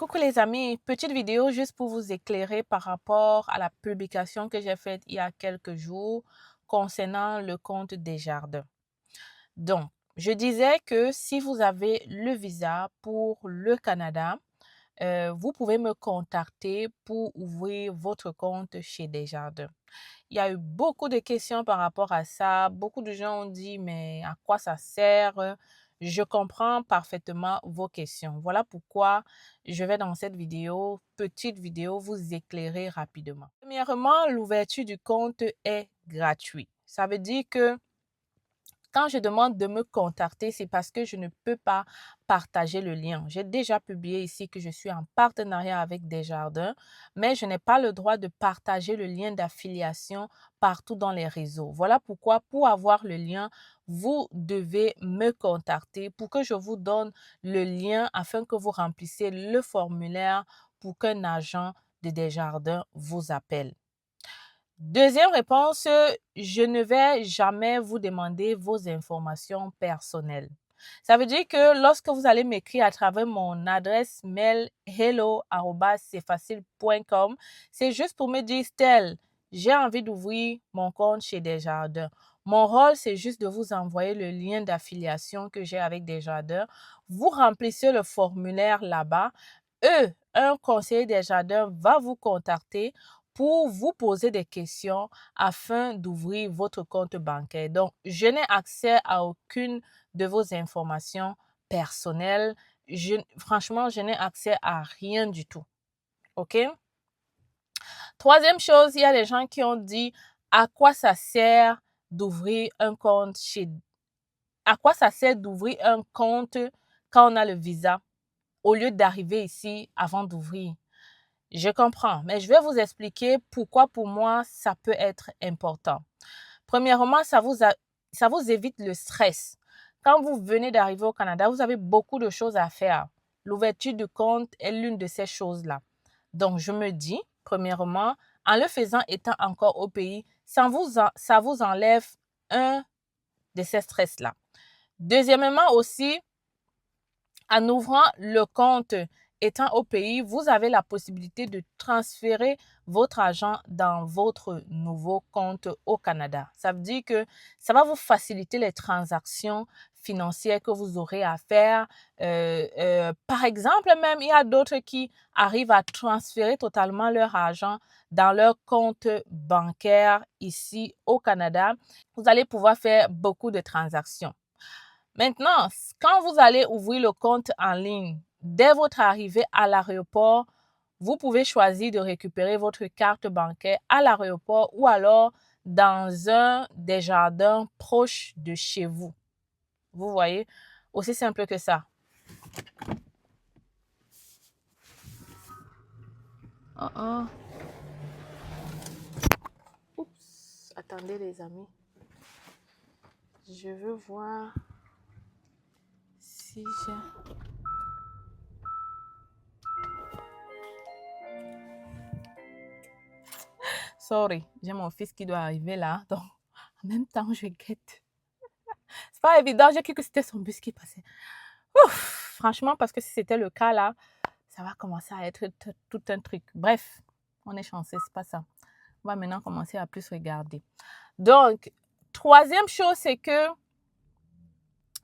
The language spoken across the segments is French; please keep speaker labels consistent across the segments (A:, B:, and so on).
A: Coucou les amis, petite vidéo juste pour vous éclairer par rapport à la publication que j'ai faite il y a quelques jours concernant le compte Desjardins. Donc, je disais que si vous avez le visa pour le Canada, vous pouvez me contacter pour ouvrir votre compte chez Desjardins. Il y a eu beaucoup de questions par rapport à ça. Beaucoup de gens ont dit, mais à quoi ça sert? Je comprends parfaitement vos questions. Voilà pourquoi je vais dans cette vidéo, petite vidéo, vous éclairer rapidement. Premièrement, l'ouverture du compte est gratuite. Ça veut dire que quand je demande de me contacter, c'est parce que je ne peux pas partager le lien. J'ai déjà publié ici que je suis en partenariat avec Desjardins, mais je n'ai pas le droit de partager le lien d'affiliation partout dans les réseaux. Voilà pourquoi, pour avoir le lien, vous devez me contacter pour que je vous donne le lien afin que vous remplissiez le formulaire pour qu'un agent de Desjardins vous appelle. Deuxième réponse, je ne vais jamais vous demander vos informations personnelles. Ça veut dire que lorsque vous allez m'écrire à travers mon adresse mail hello@cfacile.com, c'est juste pour me dire, Stell, j'ai envie d'ouvrir mon compte chez Desjardins. Mon rôle, c'est juste de vous envoyer le lien d'affiliation que j'ai avec Desjardins. Vous remplissez le formulaire là-bas. Un conseiller Desjardins va vous contacter pour vous poser des questions afin d'ouvrir votre compte bancaire. Donc, je n'ai accès à aucune de vos informations personnelles. Franchement, je n'ai accès à rien du tout. OK? Troisième chose, il y a des gens qui ont dit à quoi ça sert d'ouvrir un compte à quoi ça sert d'ouvrir un compte quand on a le visa au lieu d'arriver ici avant d'ouvrir. Je comprends, mais je vais vous expliquer pourquoi pour moi ça peut être important. Premièrement, ça vous évite le stress. Quand vous venez d'arriver au Canada, vous avez beaucoup de choses à faire. L'ouverture du compte est l'une de ces choses-là. Donc, je me dis, premièrement, en le faisant étant encore au pays, ça vous enlève un de ces stress-là. Deuxièmement aussi, en ouvrant le compte étant au pays, vous avez la possibilité de transférer votre argent dans votre nouveau compte au Canada. Ça veut dire que ça va vous faciliter les transactions financières que vous aurez à faire. Par exemple, même, il y a d'autres qui arrivent à transférer totalement leur argent dans leur compte bancaire ici au Canada. Vous allez pouvoir faire beaucoup de transactions. Maintenant, quand vous allez ouvrir le compte en ligne, dès votre arrivée à l'aéroport, vous pouvez choisir de récupérer votre carte bancaire à l'aéroport ou alors dans un des jardins proches de chez vous. Vous voyez, aussi simple que ça. Oups, attendez les amis. Je veux voir si j'ai... Sorry, j'ai mon fils qui doit arriver là, donc en même temps, je guette. C'est pas évident, j'ai cru que c'était son bus qui passait. Ouf, franchement, parce que si c'était le cas là, ça va commencer à être tout un truc. Bref, on est chanceux, c'est pas ça. On va maintenant commencer à plus regarder. Donc, troisième chose, c'est que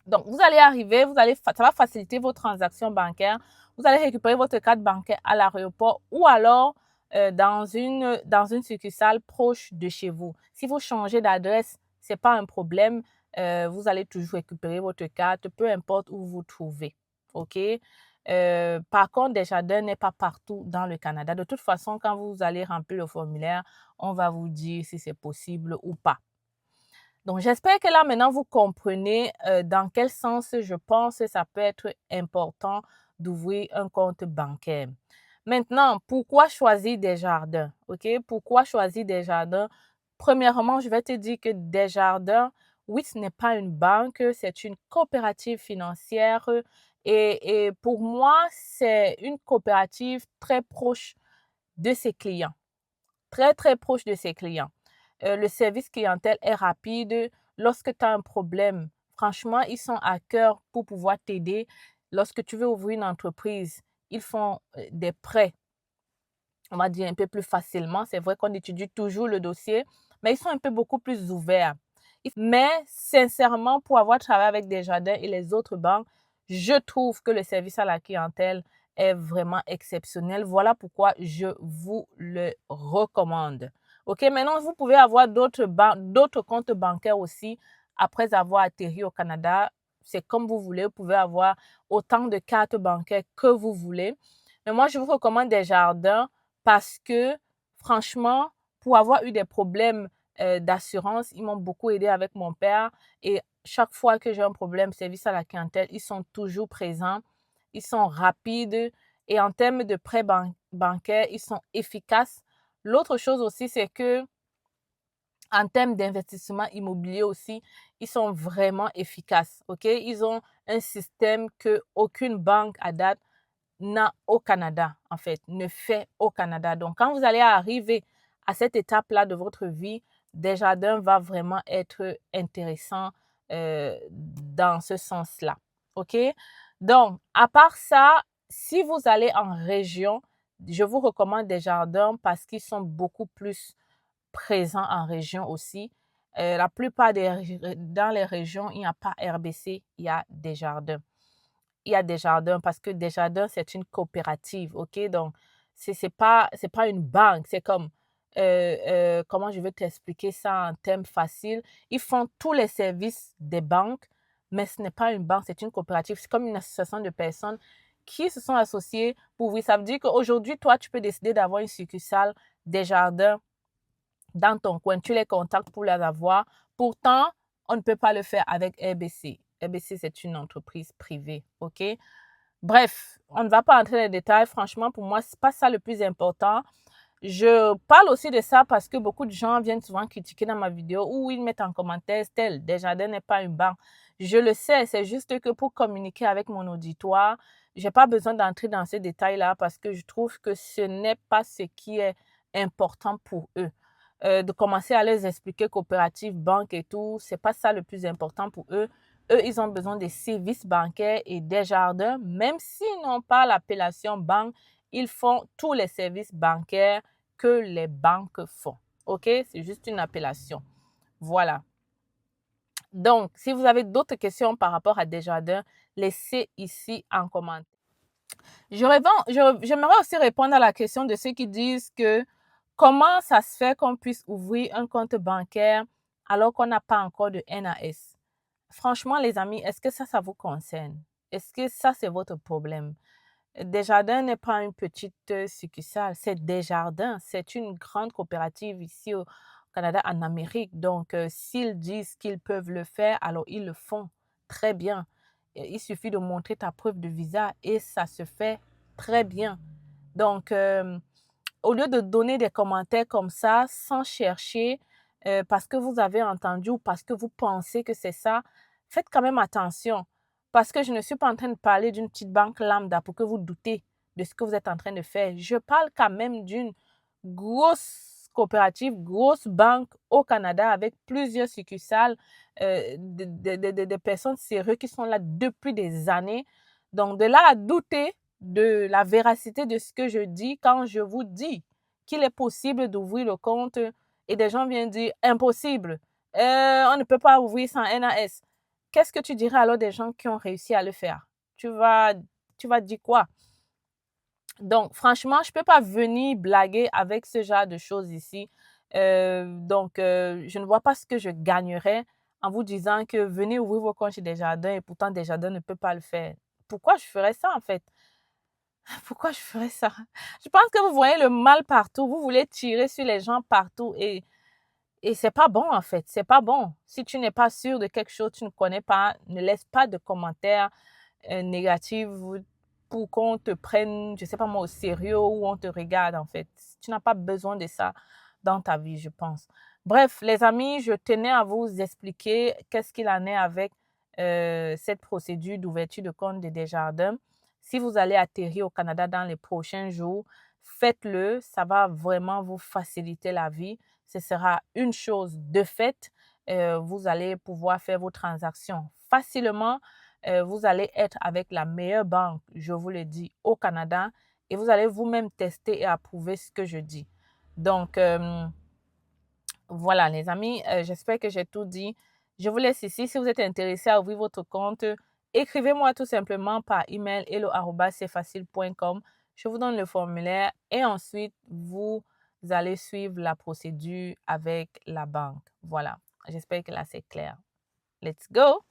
A: donc vous allez arriver, ça va faciliter vos transactions bancaires. Vous allez récupérer votre carte bancaire à l'aéroport ou alors dans une succursale proche de chez vous. Si vous changez d'adresse, c'est pas un problème. Vous allez toujours récupérer votre carte, peu importe où vous vous trouvez. OK? Par contre, Desjardins n'est pas partout dans le Canada. De toute façon, quand vous allez remplir le formulaire, on va vous dire si c'est possible ou pas. Donc, j'espère que là, maintenant, vous comprenez dans quel sens je pense que ça peut être important d'ouvrir un compte bancaire. Maintenant, pourquoi choisir Desjardins? OK? Pourquoi choisir Desjardins? Premièrement, je vais te dire que Desjardins, oui, ce n'est pas une banque, c'est une coopérative financière. Et pour moi, c'est une coopérative très proche de ses clients. Très, très proche de ses clients. Le service clientèle est rapide. Lorsque tu as un problème, franchement, ils sont à cœur pour pouvoir t'aider. Lorsque tu veux ouvrir une entreprise, ils font des prêts, on va dire un peu plus facilement. C'est vrai qu'on étudie toujours le dossier, mais ils sont un peu beaucoup plus ouverts. Mais sincèrement, pour avoir travaillé avec Desjardins et les autres banques, je trouve que le service à la clientèle est vraiment exceptionnel. Voilà pourquoi je vous le recommande. OK, maintenant, vous pouvez avoir d'autres comptes bancaires aussi après avoir atterri au Canada. C'est comme vous voulez. Vous pouvez avoir autant de cartes bancaires que vous voulez. Mais moi, je vous recommande Desjardins parce que, franchement, pour avoir eu des problèmes d'assurance, ils m'ont beaucoup aidé avec mon père. Et chaque fois que j'ai un problème, service à la clientèle, ils sont toujours présents. Ils sont rapides. Et en termes de prêts bancaires, ils sont efficaces. L'autre chose aussi, c'est que en termes d'investissement immobilier aussi, ils sont vraiment efficaces. OK? Ils ont un système que aucune banque à date n'a au Canada, en fait, ne fait au Canada. Donc, quand vous allez arriver à cette étape-là de votre vie, Desjardins va vraiment être intéressant dans ce sens-là. OK? Donc, à part ça, si vous allez en région, je vous recommande Desjardins parce qu'ils sont beaucoup plus présents en région aussi. La plupart dans les régions, il n'y a pas RBC, il y a Desjardins. Il y a Desjardins parce que Desjardins, c'est une coopérative, OK? Donc, c'est pas une banque. C'est comme, comment je vais t'expliquer ça en termes faciles? Ils font tous les services des banques, mais ce n'est pas une banque, c'est une coopérative. C'est comme une association de personnes qui se sont associées pour oui. Ça veut dire qu'aujourd'hui, toi, tu peux décider d'avoir une succursale Desjardins dans ton coin. Tu les contactes pour les avoir. Pourtant, on ne peut pas le faire avec RBC. RBC, c'est une entreprise privée, OK? Bref, on ne va pas entrer dans les détails. Franchement, pour moi, c'est pas ça le plus important. Je parle aussi de ça parce que beaucoup de gens viennent souvent critiquer dans ma vidéo ou ils mettent en commentaire, Stell, Desjardins n'est pas une banque. Je le sais, c'est juste que pour communiquer avec mon auditoire, j'ai pas besoin d'entrer dans ces détails-là parce que je trouve que ce n'est pas ce qui est important pour eux. De commencer à les expliquer coopérative, banque et tout, c'est pas ça le plus important pour eux. Eux, ils ont besoin des services bancaires et Desjardins, même s'ils n'ont pas l'appellation banque, ils font tous les services bancaires que les banques font. OK? C'est juste une appellation. Voilà. Donc, si vous avez d'autres questions par rapport à Desjardins, laissez ici en commentaire. J'aimerais aussi répondre à la question de ceux qui disent que comment ça se fait qu'on puisse ouvrir un compte bancaire alors qu'on n'a pas encore de NAS? Franchement, les amis, est-ce que ça vous concerne? Est-ce que ça, c'est votre problème? Desjardins n'est pas une petite succursale, c'est Desjardins. C'est une grande coopérative ici au Canada, en Amérique. Donc, s'ils disent qu'ils peuvent le faire, alors ils le font très bien. Il suffit de montrer ta preuve de visa et ça se fait très bien. Donc, au lieu de donner des commentaires comme ça, sans chercher, parce que vous avez entendu ou parce que vous pensez que c'est ça, faites quand même attention. Parce que je ne suis pas en train de parler d'une petite banque lambda pour que vous doutez de ce que vous êtes en train de faire. Je parle quand même d'une grosse coopérative, grosse banque au Canada avec plusieurs succursales, de personnes sérieuses qui sont là depuis des années. Donc, de là à douter de la véracité de ce que je dis quand je vous dis qu'il est possible d'ouvrir le compte et des gens viennent dire impossible, on ne peut pas ouvrir sans NAS. Qu'est-ce que tu dirais alors des gens qui ont réussi à le faire? Tu vas dire quoi? Donc, franchement, je ne peux pas venir blaguer avec ce genre de choses ici. Je ne vois pas ce que je gagnerais en vous disant que venez ouvrir vos comptes chez Desjardins et pourtant Desjardins ne peut pas le faire. Pourquoi je ferais ça en fait? Pourquoi je ferais ça? Je pense que vous voyez le mal partout. Vous voulez tirer sur les gens partout et c'est pas bon en fait. C'est pas bon. Si tu n'es pas sûr de quelque chose, tu ne connais pas, ne laisse pas de commentaires négatifs pour qu'on te prenne, je sais pas moi, au sérieux ou on te regarde en fait. Tu n'as pas besoin de ça dans ta vie, je pense. Bref, les amis, je tenais à vous expliquer qu'est-ce qu'il en est avec cette procédure d'ouverture de compte de Desjardins. Si vous allez atterrir au Canada dans les prochains jours, faites-le. Ça va vraiment vous faciliter la vie. Ce sera une chose de fait. Vous allez pouvoir faire vos transactions facilement. vous allez être avec la meilleure banque, je vous le dis, au Canada, et vous allez vous-même tester et approuver ce que je dis. Donc, voilà, les amis, j'espère que j'ai tout dit. Je vous laisse ici. Si vous êtes intéressé à ouvrir votre compte, écrivez-moi tout simplement par email hello@cfacile.com. Je vous donne le formulaire et ensuite, vous allez suivre la procédure avec la banque. Voilà, j'espère que là, c'est clair. Let's go!